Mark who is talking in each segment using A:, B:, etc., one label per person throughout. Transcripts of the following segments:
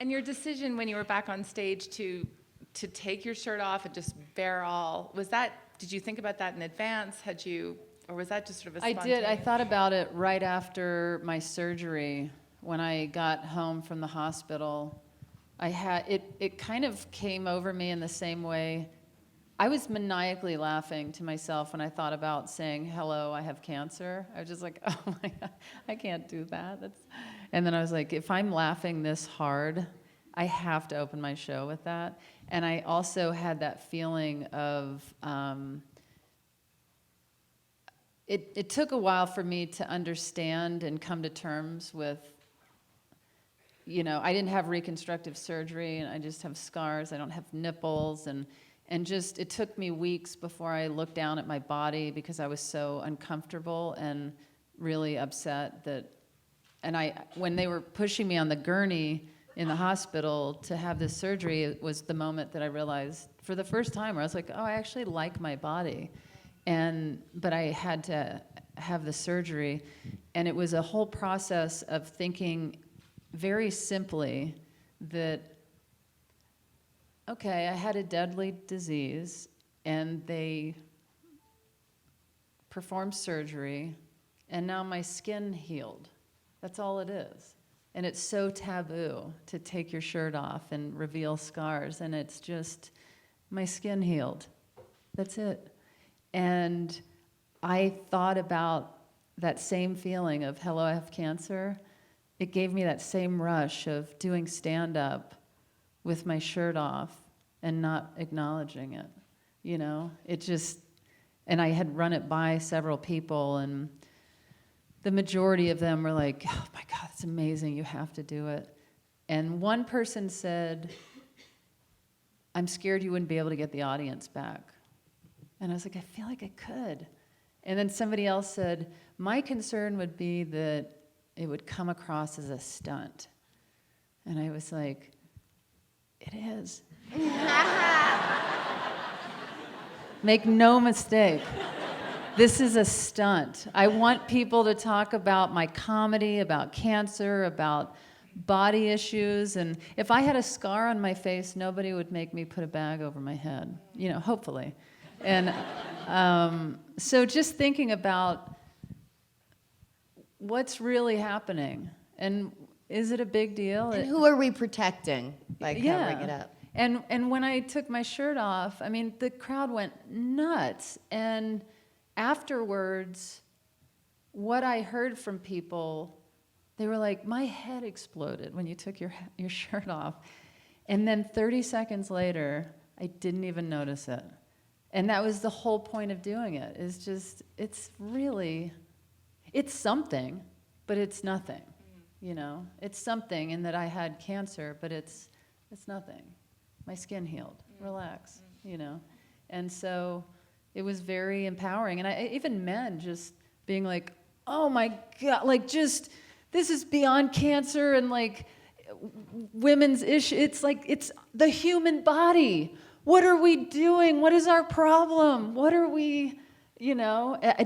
A: And your decision when you were back on stage to take your shirt off and just bare all, did you think about that in advance? Or was that just sort of a spontaneous?
B: I did. I thought about it right after my surgery. When I got home from the hospital, it kind of came over me in the same way. I was maniacally laughing to myself when I thought about saying, hello, I have cancer. I was just like, oh my God, I can't do that. And then I was like, if I'm laughing this hard, I have to open my show with that. And I also had that feeling of, it took a while for me to understand and come to terms with, I didn't have reconstructive surgery, and I just have scars. I don't have nipples, and just, it took me weeks before I looked down at my body because I was so uncomfortable and really upset when they were pushing me on the gurney in the hospital to have this surgery, it was the moment that I realized for the first time where I was like, oh, I actually like my body. But I had to have the surgery, and it was a whole process of thinking very simply that, okay, I had a deadly disease, and they performed surgery, and now my skin healed. That's all it is. And it's so taboo to take your shirt off and reveal scars, and it's just, my skin healed. That's it. And I thought about that same feeling of, hello, I have cancer. It gave me that same rush of doing stand-up with my shirt off and not acknowledging it, It just, and I had run it by several people, and the majority of them were like, oh my God, it's amazing, you have to do it. And one person said, I'm scared you wouldn't be able to get the audience back. And I was like, I feel like I could. And then somebody else said, my concern would be that it would come across as a stunt. And I was like, it is. Make no mistake. This is a stunt. I want people to talk about my comedy, about cancer, about body issues. And if I had a scar on my face, nobody would make me put a bag over my head, hopefully. And so just thinking about what's really happening, and is it a big deal?
C: And who are we protecting by covering it up?
B: And when I took my shirt off, the crowd went nuts. And afterwards, what I heard from people, they were like, my head exploded when you took your shirt off. And then 30 seconds later, I didn't even notice it. And that was the whole point of doing it, is just, it's something, but it's nothing, It's something in that I had cancer, but it's nothing. My skin healed, relax, And so it was very empowering. And even men just being like, oh my God, this is beyond cancer and women's issue. It's the human body. What are we doing? What is our problem? What are we,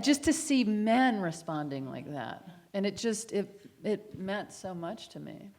B: just to see men responding like that. And it meant so much to me.